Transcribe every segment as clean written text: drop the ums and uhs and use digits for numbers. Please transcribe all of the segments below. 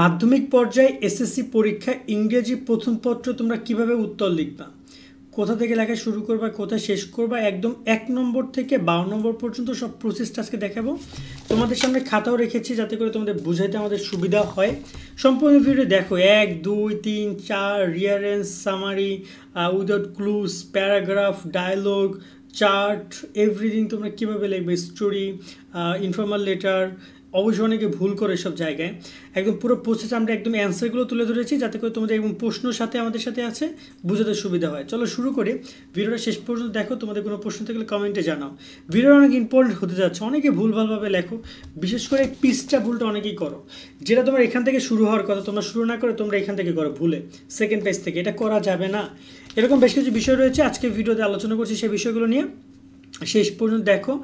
মাধ্যমিক পর্যায়ে এসএসসি পরীক্ষা ইংরেজি প্রথম পত্র তোমরা কিভাবে উত্তর লিখবা, কোথা থেকে লেখা শুরু করবা, কোথায় শেষ করবা, একদম 1 নম্বর থেকে 12 নম্বর পর্যন্ত সব প্রসেসটা আজকে দেখাবো। তোমাদের সামনে খাতাও রেখেছি যাতে করে তোমাদের বুঝাইতে আমাদের সুবিধা হয়। সম্পূর্ণ ভিডিও দেখো, 1 2 3 4 রিয়ারেন্স, summary, without clues, paragraph, dialogue, chart, everything তোমরা কীভাবে লিখবে, স্টোরি, ইনফর্মাল লেটার। অবশ্যই অনেকে ভুল করে সব জায়গায়। একদম পুরো প্রসেস আমরা একদম অ্যান্সারগুলো তুলে ধরেছি যাতে করে তোমাদের একদম প্রশ্নর সাথে আমাদের সাথে আছে, বুঝাতে সুবিধা হয়। চলো শুরু করে ভিডিওটা শেষ পর্যন্ত দেখো। তোমাদের কোনো প্রশ্ন থাকলে কমেন্টে জানাও। ভিডিওটা অনেক ইম্পর্টেন্ট হতে যাচ্ছে, অনেকে ভুলভালভাবে লেখো, বিশেষ করে পিসটা ভুলটা অনেকেই করো। যেটা তোমার এখান থেকে শুরু হওয়ার কথা তোমরা শুরু না করে তোমরা এখান থেকে করো ভুলে, সেকেন্ড পেজ থেকে। এটা করা যাবে না। এরকম বেশ কিছু বিষয় রয়েছে, আজকে ভিডিওতে আলোচনা করছি সেই বিষয়গুলো নিয়ে। শেষ পর্যন্ত দেখো।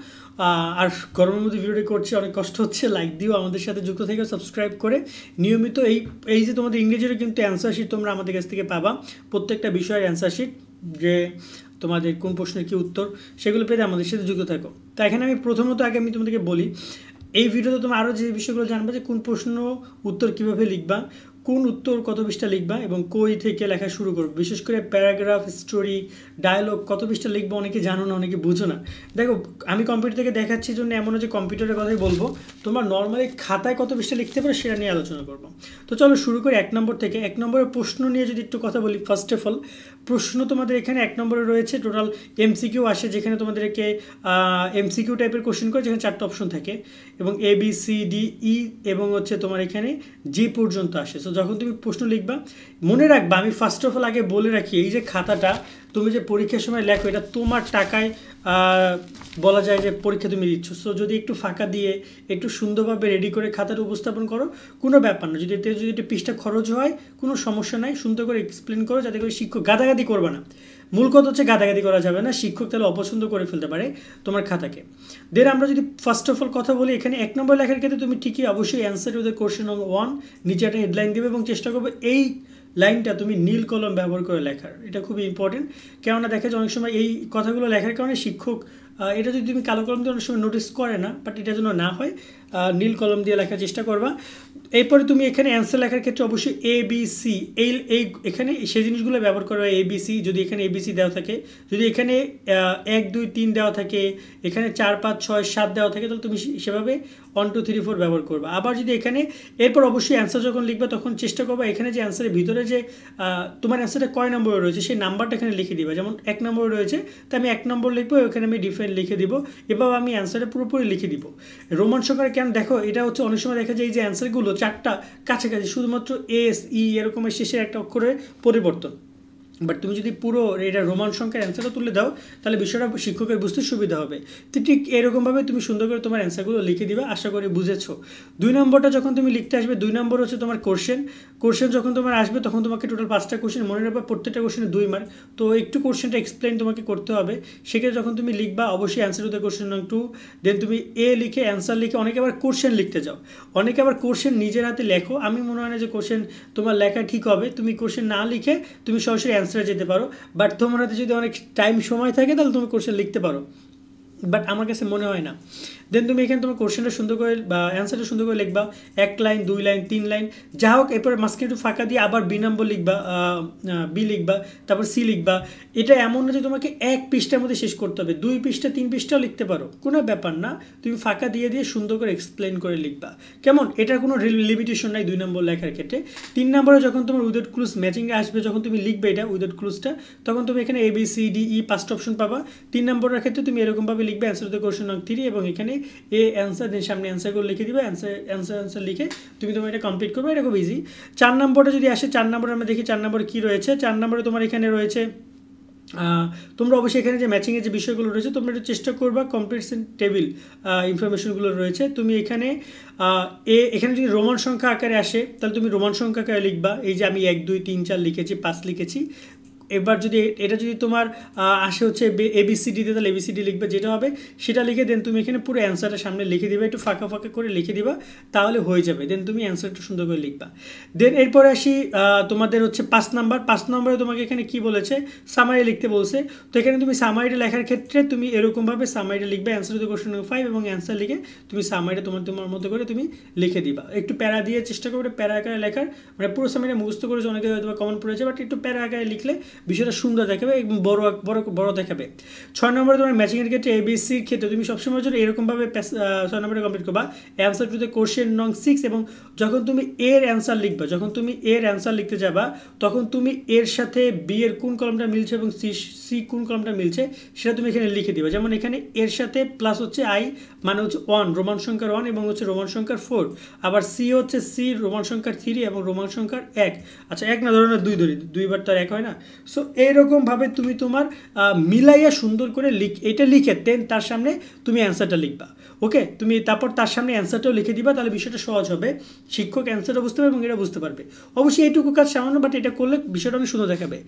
আর গরমের মধ্যে ভিডিওটি করছি, অনেক কষ্ট হচ্ছে। লাইক দিও, আমাদের সাথে যুক্ত থেকে সাবস্ক্রাইব করে নিয়মিত এই যে তোমাদের ইংরেজিরও কিন্তু অ্যান্সার শিট তোমরা আমাদের কাছ থেকে পাবা, প্রত্যেকটা বিষয়ের অ্যান্সার শিট, যে তোমাদের কোন প্রশ্নের কী উত্তর, সেগুলো পেতে আমাদের সাথে যুক্ত থাকো। তা এখানে আমি প্রথমত আগে আমি তোমাদেরকে বলি, এই ভিডিওতে তোমরা আরও যে বিষয়গুলো জানবে, যে কোন প্রশ্ন উত্তর কীভাবে লিখবা, কোন উত্তর কত পৃষ্ঠা লিখবা এবং কই থেকে লেখা শুরু করবে, বিশেষ করে প্যারাগ্রাফ, স্টোরি, ডায়লগ কত পৃষ্ঠা লিখবো অনেকে জানো না, অনেকে বুঝো না। দেখো, আমি কম্পিউটার থেকে দেখাচ্ছি জন্য এমন হচ্ছে কম্পিউটারের কথাই বলবো, তোমরা নর্মালি খাতায় কত পৃষ্ঠা লিখতে পারো সেটা নিয়ে আলোচনা করবো। তো চলো শুরু করি 1 নম্বর থেকে। 1 নম্বরের প্রশ্ন নিয়ে যদি একটু কথা বলি, ফার্স্ট অফ অল প্রশ্ন তোমাদের এখানে 1 নম্বরে রয়েছে টোটাল এমসিকিউ আসে, যেখানে তোমাদেরকে এমসিকিউ টাইপের কোশ্চেন করে, যেখানে 4টা অপশন থাকে এবং A B C D E এবং হচ্ছে তোমার এখানে জি পর্যন্ত আসে। সো যখন তুমি প্রশ্ন লিখবা মনে রাখবা, আমি ফার্স্ট অফ অল আগে বলে রাখি, এই যে খাতাটা তুমি যে পরীক্ষার সময় লেখো এটা তোমার টাকায় বলা যায় যে পরীক্ষা তুমি দিচ্ছ। সো যদি একটু ফাঁকা দিয়ে একটু সুন্দরভাবে রেডি করে খাতাটা উপস্থাপন করো, কোনো ব্যাপার না। যদি একটা পৃষ্ঠা খরচ হয় কোনো সমস্যা নাই, সুন্দর করে এক্সপ্লেন করো যাতে করে শিক্ষক গাদাগাদি করবে না। মূল কথা হচ্ছে গাদাগাদি করা যাবে না, শিক্ষক তাহলে অপছন্দ করে ফেলতে পারে তোমার খাতাকে। দেন আমরা যদি ফার্স্ট অফ অল কথা বলি, এখানে 1 নম্বর লেখার ক্ষেত্রে তুমি ঠিকই অবশ্যই অ্যান্সার উইথ কোশ্চেন নম্বর 1 নিচে একটা হেডলাইন দেবে এবং চেষ্টা করবে এই লাইনটা তুমি নীল কলম ব্যবহার করে লেখার। এটা খুবই ইম্পর্টেন্ট, কেননা দেখা যায় অনেক সময় এই কথাগুলো লেখার কারণে শিক্ষক এটা যদি তুমি কালো কলম দিয়ে অনেক সময় নোটিস করে না, বাট এটা যেন না হয় নীল কলম দিয়ে লেখার চেষ্টা করবা। এরপরে তুমি এখানে অ্যান্সার লেখার ক্ষেত্রে অবশ্যই এ বি সি এই এখানে সেই জিনিসগুলো ব্যবহার করবে। এ বি সি, যদি এখানে এ বি সি দেওয়া থাকে, যদি এখানে 1 2 3 দেওয়া থাকে, এখানে 4 5 6 7 দেওয়া থাকে, তাহলে তুমি সেভাবে 1 2 3 4 ব্যবহার করবে। আবার যদি এখানে এরপর অবশ্যই অ্যান্সার যখন লিখবে তখন চেষ্টা করবে এখানে যে অ্যান্সারের ভিতরে যে তোমার অ্যান্সারটা কয় নম্বরে রয়েছে সেই নাম্বারটা এখানে লিখে দিবে। যেমন 1 নম্বরে রয়েছে, তো আমি 1 নম্বর লিখবো, এখানে আমি ডিফারেন্ট লিখে দিব, এভাবে আমি অ্যান্সারটা পুরোপুরি লিখে দিব। রোমান সংখ্যার কেন দেখো, এটা হচ্ছে অনেক সময় দেখা যায় এই যে অ্যান্সারগুলো 4টা কাছাকাছি, শুধুমাত্র এস ই এরকমের শেষের একটা অক্ষরের পরিবর্তন, বাট তুমি যদি পুরো এটা রোমান সংখ্যার অ্যান্সারটা তুলে দাও তাহলে বিষয়টা শিক্ষকের বুঝতে সুবিধা হবে। তো ঠিক এরকমভাবে তুমি সুন্দর করে তোমার অ্যান্সারগুলো লিখে দিবা, আশা করি বুঝেছো। 2 নম্বরটা যখন তুমি লিখতে আসবে, 2 নম্বর হচ্ছে তোমার কোশ্চেন যখন তোমার আসবে তখন তোমাকে টোটাল 5টা কোশ্চেন মনে রাখবে, প্রত্যেকটা কোশ্চেনে 2 মার্ক। তো একটু কোশ্চেনটা এক্সপ্লেন তোমাকে করতে হবে, সেক্ষেত্রে যখন তুমি লিখবা অবশ্যই অ্যান্সার উইথ কোশ্চেন নম্বর 2, দেন তুমি এ লিখে অ্যান্সার লিখে, অনেকে আবার কোশ্চেন লিখতে যাও, অনেকে আবার কোশ্চেন নিজের হাতে লেখো। আমি মনে হয় না যে কোশ্চেন তোমার লেখা ঠিক হবে, তুমি কোশ্চেন না লিখে তুমি সরাসরি অ্যান্সারে যেতে পারো, বাট তোমার হাতে যদি অনেক টাইম সময় থাকে তাহলে তুমি কোশ্চেন লিখতে পারো, বাট আমার কাছে মনে হয় না। দেন তুমি এখানে তোমার কোশ্চেনটা সুন্দর করে বা অ্যান্সারটা সুন্দর করে লিখবা, 1 লাইন 2 লাইন 3 লাইন যা হোক। এরপর মাঝখানে একটু ফাঁকা দিয়ে আবার বি নম্বর লিখবা, বি লিখবা, তারপর সি লিখবা। এটা এমন না যে তোমাকে 1 পৃষ্ঠার মধ্যে শেষ করতে হবে, 2 পৃষ্ঠা 3 পৃষ্ঠাও লিখতে পারো, কোনো ব্যাপার না। তুমি ফাঁকা দিয়ে সুন্দর করে এক্সপ্লেন করে লিখবা, কেমন? এটার কোনো লিমিটেশন নাই 2 নম্বর লেখার ক্ষেত্রে। 3 নম্বরে যখন তোমার উইদাউট ক্লুজ ম্যাচিংয়ে আসবে, যখন তুমি লিখবে এটা উইদাউট ক্লুজটা, তখন তুমি এখানে A B C D E 5টা অপশন পাবা। 3 নম্বরের ক্ষেত্রে তুমি এরকমভাবে লিখবে অ্যান্সার উইথ কোশ্চেন নম্বর 3 এবং এখানে এ অ্যান্সার, দেন সামনে অ্যান্সারগুলো লিখে দিবে, অ্যান্সার লিখে তুমি তোমার এটা কমপ্লিট করবে। এটা খুব ইজি। 4 নম্বরে যদি আসে, 4 নম্বরে আমরা দেখি 4 নম্বরে কী রয়েছে। 4 নম্বরে তোমার এখানে রয়েছে, তোমরা অবশ্যই এখানে যে ম্যাচিংয়ের যে বিষয়গুলো রয়েছে তোমরা একটু চেষ্টা করবা, কমপ্লিটেশন টেবিল ইনফরমেশনগুলো রয়েছে। তুমি এখানে এখানে যদি রোমান সংখ্যা আকারে আসে তাহলে তুমি রোমান সংখ্যা আকারে লিখবা। এই যে আমি 1 2 3 4 লিখেছি, 5 লিখেছি, এবার যদি এটা যদি তোমার আসে হচ্ছে ABCDতে, তাহলে ABCD লিখবে, যেটা হবে সেটা লিখে দেন তুমি এখানে পুরো অ্যান্সারটা সামনে লিখে দিবা, একটু ফাঁকা ফাঁকা করে লিখে দিবা, তাহলে হয়ে যাবে। দেন তুমি অ্যান্সারটা সুন্দর করে লিখবা। দেন এরপরে আসি তোমাদের হচ্ছে 5 নম্বরে তোমাকে এখানে কি বলেছে, সামারি লিখতে বলছে। তো এখানে তুমি সামারিটা লেখার ক্ষেত্রে তুমি এরকমভাবে সামারিটা লিখবে, অ্যান্সার টু দ্য কোশ্চেন নম্বর 5 এবং অ্যান্সার লিখে তুমি সামারিটা তোমার মতো করে তুমি লিখে দিবা। একটু প্যারা দিয়ে চেষ্টা করবে প্যারা আকারে লেখার, মানে পুরো সামারিটা মুখস্থ করেছে অনেকে হয়তো কমন পড়েছে, বাট একটু প্যারা আকারে লিখলে বিষয়টা সুন্দর দেখাবে এবং বড় দেখাবে। 6 নম্বরে তোমার ম্যাচিংয়ের ক্ষেত্রে ABCর ক্ষেত্রে তুমি সবসময় জন্য এরকমভাবে 6 নম্বরে কমপ্লিট করবা, অ্যান্সার টু দ্য কোশ্চেন নং 6, এবং যখন তুমি এর অ্যান্সার লিখবা, যখন তুমি এর অ্যান্সার লিখতে যাবা, তখন তুমি এর সাথে বি এর কোন কলমটা মিলছে এবং সি কোন কলমটা মিলছে সেটা তুমি এখানে লিখে দিবা। যেমন এখানে এর সাথে প্লাস হচ্ছে আই মানে হচ্ছে 1 রোমান সংখ্যার 1 এবং হচ্ছে রোমান সংখ্যার 4, আবার সি হচ্ছে সি রোমান সংখ্যার 3 এবং রোমান সংখ্যার 1। আচ্ছা 1 না, ধরুন 2 ধরি, 2 বার তো আর 1 হয় না। সো এইরকমভাবে তুমি তোমার মিলাইয়া সুন্দর করে এটা লিখে দেন তার সামনে তুমি অ্যান্সারটা লিখবা। ওকে, তুমি তারপর তার সামনে অ্যান্সারটাও লিখে দিবা, তাহলে বিষয়টা সহজ হবে, শিক্ষক অ্যান্সারটা বুঝতে পারবে এবং এটা বুঝতে পারবে। অবশ্যই এইটুকু কাজ সামান্য, বাট এটা করলে বিষয়টা অনেক সুন্দর দেখাবে।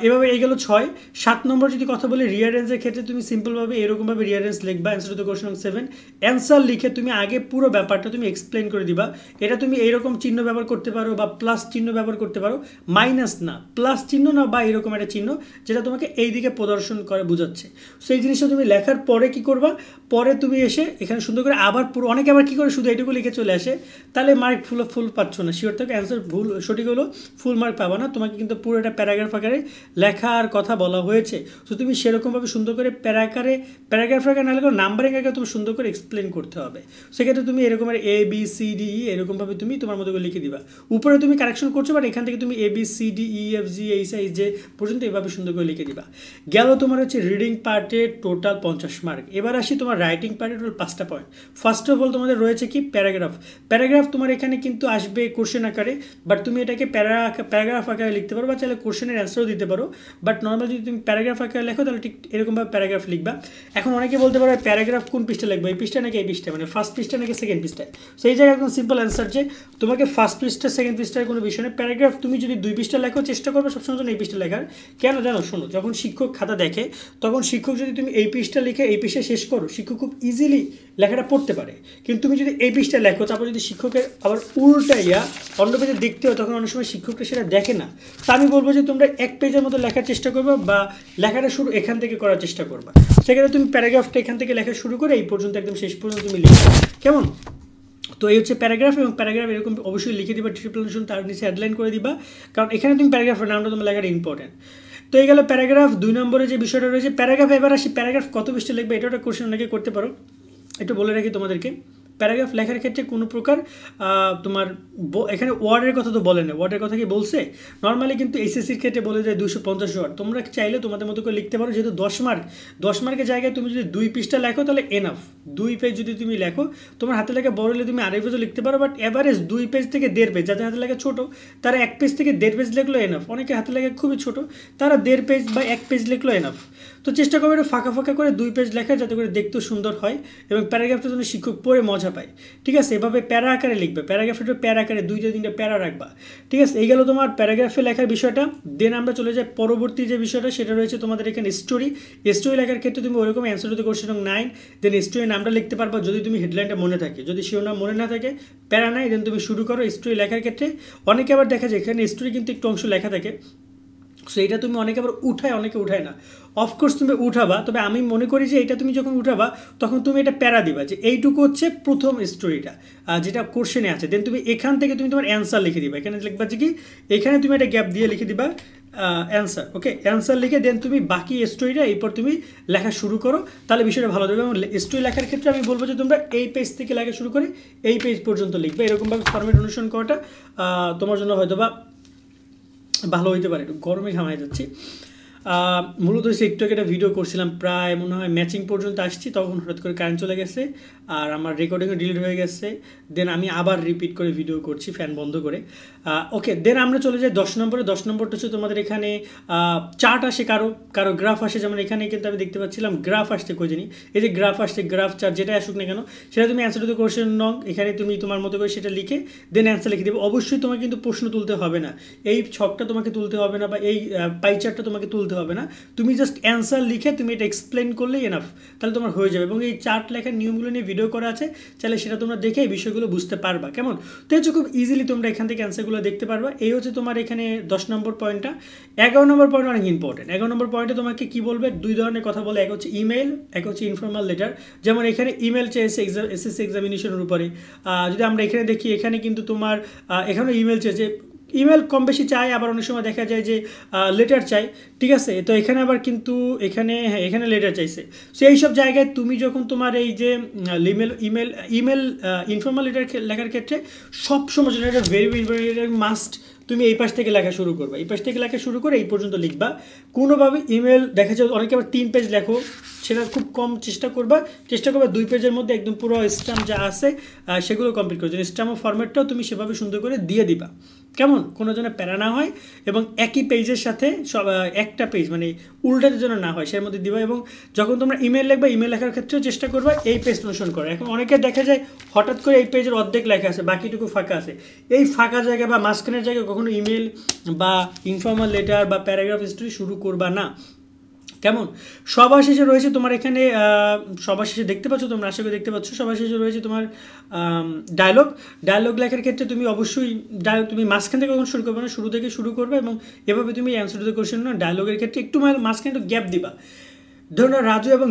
এভাবে এই গেল 6। 7 নম্বর যদি কথা বলি রিয়ারেঞ্জের ক্ষেত্রে তুমি সিম্পলভাবে এরকমভাবে রিয়ারেঞ্জ লিখবা, answer to the question number 7, answer লিখে তুমি আগে পুরো ব্যাপারটা তুমি এক্সপ্লেন করে দিবা। এটা তুমি এইরকম চিহ্ন ব্যবহার করতে পারো বা প্লাস চিহ্ন ব্যবহার করতে পারো, মাইনাস না, প্লাস চিহ্ন না, বা এরকম একটা চিহ্ন যেটা তোমাকে এই দিকে প্রদর্শন করে বোঝাচ্ছে। সেই জিনিসটা তুমি লেখার পরে কি করবা, পরে তুমি এসে এখানে সুন্দর করে আবার পুরো, অনেকে আবার কী করে শুধু এটুকু লিখে চলে আসে, তাহলে মার্ক ফুল পাচ্ছ না, শিওর থেকে অ্যান্সার ভুল সঠিক হলো ফুল মার্ক পাবা না। তোমাকে কিন্তু পুরো একটা প্যারাগ্রাফ আকারে লেখার কথা বলা হয়েছে। তো তুমি সেরকমভাবে সুন্দর করে প্যারাগ্রাফ আকারে না লেখো, নাম্বারিং আকারে তুমি সুন্দর করে এক্সপ্লেন করতে হবে। সেক্ষেত্রে তুমি এরকমের ABCDE এরকমভাবে তুমি তোমার মতো করে লিখে দিবা। উপরে তুমি কারেকশন করছো, বাট এখান থেকে তুমি ABCDEFGHIJ পর্যন্ত এভাবে সুন্দর করে লিখে দিবা। গেল তোমার হচ্ছে রিডিং পার্টে টোটাল 50 মার্ক। এবার আসি তোমার রাইটিং পার্টে টোটাল 5টা পয়েন্ট। ফার্স্ট অফ অল তোমাদের রয়েছে কি প্যারাগ্রাফ তোমার এখানে কিন্তু আসবে কোশ্চেন আকারে, বাট তুমি এটাকে প্যারাগ্রাফ আকারে লিখতে পারো, বা চাইলে কোশ্চেনের অ্যান্সারও দিতে পারো, বাট নর্মাল যদি তুমি প্যারাগ্রাফ আকারে লেখো তাহলে ঠিক এরকমভাবে প্যারাগ্রাফ লিখবা। এখন অনেকে বলতে পারো প্যারাগ্রাফ কোন পৃষ্ঠা লিখবো, এই পৃষ্ঠা নাকি এই পৃষ্ঠা, মানে ফার্স্ট পৃষ্ঠা নাকি সেকেন্ড পৃষ্ঠায়। সেই জায়গায় একদম সিম্পল অ্যান্সার যে তোমাকে ফার্স্ট পৃষ্ঠা সেকেন্ড পৃষ্ঠার কোনো বিষয় নেই। প্যারাগ্রাফ তুমি যদি 2 পৃষ্ঠা লেখো, চেষ্টা করবে সবসময় জন্য এই পৃষ্ঠা লেখার। কেন জানো, শোনো, যখন শিক্ষক খাতা দেখে তখন শিক্ষক যদি তুমি এই পৃষ্ঠা লিখে এই পৃষ্ঠা শেষ করো, শিক্ষক খুব ইজিলি লেখাটা পড়তে পারে। কিন্তু তুমি যদি এই পৃষ্ঠা লেখো, তারপর যদি শিক্ষকের আবার উল্টাইয়া অন্য পেজে দেখতে হয়, তখন অনেক সময় শিক্ষকরা সেটা দেখে না। তা আমি বলবো যে তোমরা 1 পেজের মতো লেখার চেষ্টা করবে, বা লেখাটা শুরু এখান থেকে করার চেষ্টা করবা। সেক্ষেত্রে তুমি প্যারাগ্রাফটা এখান থেকে লেখা শুরু করে এই পর্যন্ত একদম শেষ পর্যন্ত তুমি লিখবে, কেমন? তো এই হচ্ছে প্যারাগ্রাফ, এবং প্যারাগ্রাফ এরকম অবশ্যই লিখে দিবা, ডিসক্রিপশন তার নিচে হেডলাইন করে দিবা, কারণ এখানে তুমি প্যারাগ্রাফের নামটা তোমার লেখাটা ইম্পর্টেন্ট। তো এই গেল প্যারাগ্রাফ। 2 নম্বরে যে বিষয়টা রয়েছে প্যারাগ্রাফ। এবার আসি প্যারাগ্রাফ কত পৃষ্ঠা লিখবে, এটা একটা কোশ্চেন অনেকে করতে পারো। একটু বলে রাখি তোমাদেরকে, প্যারাগ্রাফ লেখার ক্ষেত্রে কোনো প্রকার তোমার এখানে ওয়ার্ডের কথা তো বলে না, ওয়ার্ডের কথা কি বলছে, নর্মালি কিন্তু এসএসসির ক্ষেত্রে বলে যায় 250 ওয়ার্ড। তোমরা চাইলে তোমাদের মতো করে লিখতে পারো, যেহেতু 10 মার্কের জায়গায় তুমি যদি 2 পৃষ্ঠা লেখো তাহলে এনাফ। 2 পেজ যদি তুমি লেখো, তোমার হাতে লেখা বড় হলে তুমি 2.5 পেজও লিখতে পারো, বাট এভারেজ 2 পেজ থেকে 1.5 পেজ, যাদের হাতে লেখা ছোটো তারা 1 পেজ থেকে 1.5 পেজ লিখলো এনাফ। অনেকে হাতে লেখা খুবই ছোটো, তারা 1.5 পেজ বা 1 পেজ লিখলো এনাফ। তো চেষ্টা করবে একটু ফাঁকা ফাঁকা করে 2 পেজ লেখা, যাতে করে দেখতেও সুন্দর হয় এবং প্যারাগ্রাফটা যেন শিক্ষক পড়ে মজা পায়। ঠিক আছে, এভাবে প্যারা আকারে লিখবে, প্যারাগ্রাফটা প্যারা আকারে 2-3টা প্যারা রাখবা। ঠিক আছে, এই গেল তোমার প্যারাগ্রাফে লেখার বিষয়টা। দেন আমরা চলে যাই পরবর্তী যে বিষয়টা, সেটা রয়েছে তোমাদের এখানে স্টোরি লেখার ক্ষেত্রে তুমি ওরকম answer to the question number 9, then story নামটা লিখতে পারবা যদি তুমি হেডলাইনটা মনে থাকে। যদি শিরোনাম মনে না থাকে প্যারা নাই, দেন তুমি শুরু করো স্টোরি লেখার ক্ষেত্রে। অনেকে আবার দেখা যায় এখানে স্টোরি কিন্তু একটু অংশ লেখা থাকে, সো এটা তুমি অনেকে আবার উঠায়, অনেকে উঠায় না। অফকোর্স তুমি উঠাবা, তবে আমি মনে করি যে এটা তুমি যখন উঠাবা তখন তুমি এটা প্যারা দিবা যে এইটুকু হচ্ছে প্রথম স্টোরিটা যেটা কোশ্চেনে আছে। দেন তুমি এখান থেকে তুমি তোমার অ্যান্সার লিখে দিবা। এখানে লিখবা যে কি, এখানে তুমি একটা গ্যাপ দিয়ে লিখে দিবা অ্যান্সার। ওকে, অ্যান্সার লিখে দেন তুমি বাকি স্টোরিটা এরপর তুমি লেখা শুরু করো, তাহলে বিষয়টা ভালো দেবে। এবং স্টোরি লেখার ক্ষেত্রে আমি বলবো যে তোমরা এই পেজ থেকে লেখা শুরু করে এই পেজ পর্যন্ত লিখবে। এরকমভাবে ফরম্যাট অনুসরণ করাটা তোমার জন্য হয়তো বা ভালো হইতে পারে। একটু গরমে ঘামায় যাচ্ছি। মূলত একটু একটা ভিডিও করছিলাম, প্রায় মনে হয় ম্যাচিং পর্যন্ত আসছি, তখন হঠাৎ করে কারেন্ট চলে গেছে আর আমার রেকর্ডিংও ডিলিট হয়ে গেছে। দেন আমি আবার রিপিট করে ভিডিও করছি ফ্যান বন্ধ করে। ওকে, দেন আমরা চলে যাই 10 নম্বরে। 10 নম্বরটা হচ্ছে তোমাদের এখানে চার্ট আসে, কারো গ্রাফ আসে। যেমন এখানে কিন্তু আমি দেখতে পাচ্ছিলাম গ্রাফ আসছে, কই জানি এই যে গ্রাফ আসছে, গ্রাফ চার্ট যেটা আসুক না কেন সেটা তুমি অ্যান্সার টু কোশ্চেন নং এখানে তুমি তোমার মতো করে সেটা লিখে দেন অ্যান্সার লিখে দেবে। অবশ্যই তোমাকে কিন্তু প্রশ্ন তুলতে হবে না, এই ছকটা তোমাকে তুলতে হবে না বা এই পাই চার্টটা তোমাকে তুলতে হবে না। তুমি জাস্ট অ্যান্সার লিখে তুমি এটা এক্সপ্লেন করলেই এনাফ, তাহলে তোমার হয়ে যাবে। এবং এই চার্ট লেখার নিয়মগুলো নিয়ে ভিডিও করা আছে, চাইলে সেটা তোমরা দেখে এই বিষয়গুলো বুঝতে পারবা। কেমন? তো হচ্ছে খুব ইজিলি তোমরা এখান থেকে অ্যান্সারগুলো দেখতে পারবা। এই হচ্ছে তোমার এখানে 10 নম্বর পয়েন্টটা। 11 নম্বর পয়েন্ট অনেক ইম্পর্টেন্ট। 11 নম্বর পয়েন্টে তোমাকে কি বলবে, দুই ধরনের কথা বলে, এক হচ্ছে ইমেল, এক হচ্ছে ইনফর্মাল লেটার। যেমন এখানে ইমেল চেয়েছে এসএসসি এক্সামিনেশনের উপরে। যদি আমরা এখানে দেখি, এখানে কিন্তু তোমার এখানেও ইমেল চেয়েছে। ইমেল কম বেশি চাই, আবার অনেক সময় দেখা যায় যে লেটার চাই, ঠিক আছে? তো এখানে আবার কিন্তু এখানে লেটার চাইছে। সো এইসব জায়গায় তুমি যখন তোমার এই যে ইমেল ইনফর্মাল লেটার লেখার ক্ষেত্রে সবসময় যেটা একটা ভেরি ভেরি মাস্ট, তুমি এই পাশ থেকে লেখা শুরু করবে, এই পাশ থেকে লেখা শুরু করে এই পর্যন্ত লিখবা। কোনোভাবে ইমেল দেখা যায় অনেকে আবার 3 পেজ লেখো, সেটা খুব কম চেষ্টা করবা 2 পেজের মধ্যে একদম পুরো স্ট্যাম্প যা আছে সেগুলো কমপ্লিট করে দেবে। স্ট্যাম্প ফরম্যাটটাও তুমি সেভাবে সুন্দর করে দিয়ে দিবা, কেমন? কোনো যেন প্যারা না হয় এবং একই পেজের সাথে সব একটা পেজ মানে উল্টাতে যেন না হয়, সের মধ্যে দিবা। এবং যখন তোমরা ইমেল লিখবা, ইমেল লেখার ক্ষেত্রেও চেষ্টা করবা এই পেজ অনুসরণ করা। এখন অনেকে দেখা যায় হঠাৎ করে এই পেজের অর্ধেক লেখা আছে, বাকিটুকু ফাঁকা আছে। এই ফাঁকা জায়গা বা মাঝখানের জায়গায় কখনো ইমেল বা ইনফর্মাল লেটার বা প্যারাগ্রাফ স্টোরি শুরু করবা না, কেমন? সবার শেষে রয়েছে তোমার এখানে সবার শেষে দেখতে পাচ্ছ, তোমরা আশা করি দেখতে পাচ্ছ, সবার শেষে রয়েছে তোমার ডায়লগ লেখার ক্ষেত্রে তুমি অবশ্যই ডায়লগ তুমি মাঝখান থেকে কখন শুরু করবে না, শুরু থেকে শুরু করবে এবং এভাবে তুমি অ্যান্সার টু দ্য কোশ্চেন না ডায়লগের ক্ষেত্রে একটু মাঝখানে একটু গ্যাপ দিবা। ধরুন রাজু এবং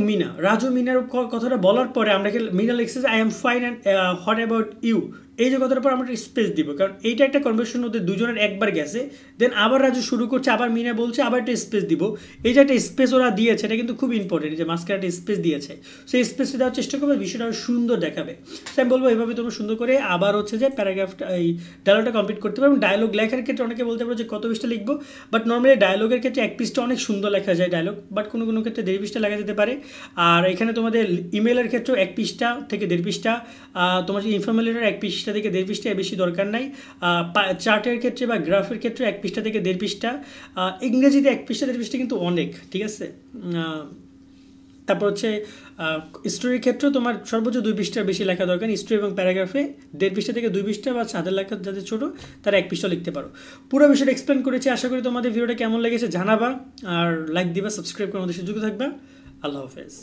মিনার কথাটা বলার পরে আমরা মিনা লিখছে যে I am fine and what about you, এই যে কথাটার পর আমরা স্পেস দিব, কারণ এইটা একটা কনভারসেশন মধ্যে দুজনের একবার গেছে। দেন আবার রাজু শুরু করছে, আবার মিনা বলছে, আবার একটা স্পেস দিব। এই যে একটা স্পেস ওরা দিয়েছে, এটা কিন্তু খুব ইম্পর্টেন্ট, যে মাঝখানে একটা স্পেস দিয়েছে, সেই স্পেসটা দেওয়ার চেষ্টা করবে, বিষয়টা সুন্দর দেখাবে। তো আমি বলবো এইভাবে তোমরা সুন্দর করে আবার হচ্ছে যে প্যারাগ্রাফটা এই ডায়লগটা কমপ্লিট করতে পারো। এবং ডায়লগ লেখার ক্ষেত্রে অনেকে বলতে পারো যে কত পৃষ্ঠা লিখবো, বাট নর্মালি ডায়লগের ক্ষেত্রে 1 পৃষ্ঠা অনেক সুন্দর লেখা যায় ডায়লগ, বাট কোনো কোনো ক্ষেত্রে 1.5 পৃষ্ঠা লেখা যেতে পারে। আর এখানে তোমাদের ইমেলের ক্ষেত্রেও 1 পৃষ্ঠা থেকে 1.5 পৃষ্ঠা, তোমার যে ইনফর্মাল লেটার 1 পৃষ্ঠা থেকে 1.5 পৃষ্ঠা, বেশি দরকার নাই। চার্টের ক্ষেত্রে বা গ্রাফের ক্ষেত্রে 1 পৃষ্ঠা থেকে 1.5 পৃষ্ঠা, ইংরেজিতে 1 পৃষ্ঠা 1.5 পৃষ্ঠা কিন্তু অনেক, ঠিক আছে? তারপর হচ্ছে স্টোরির ক্ষেত্রেও তোমার সর্বোচ্চ 2 পৃষ্ঠার বেশি লেখা দরকার। স্টোরি এবং প্যারাগ্রাফে 1.5 পৃষ্ঠা থেকে 2 পৃষ্ঠা, বা ছাদের লেখা যাদের ছোটো তারা 1 পৃষ্ঠা লিখতে পারো। পুরো বিষয়টা এক্সপ্লেন করেছি, আশা করি তোমাদের ভিডিওটা কেমন লেগেছে জানাবা, আর লাইক দিবা, সাবস্ক্রাইব করে আমাদের সাথে যুক্ত থাকবা। আল্লাহ হাফেজ।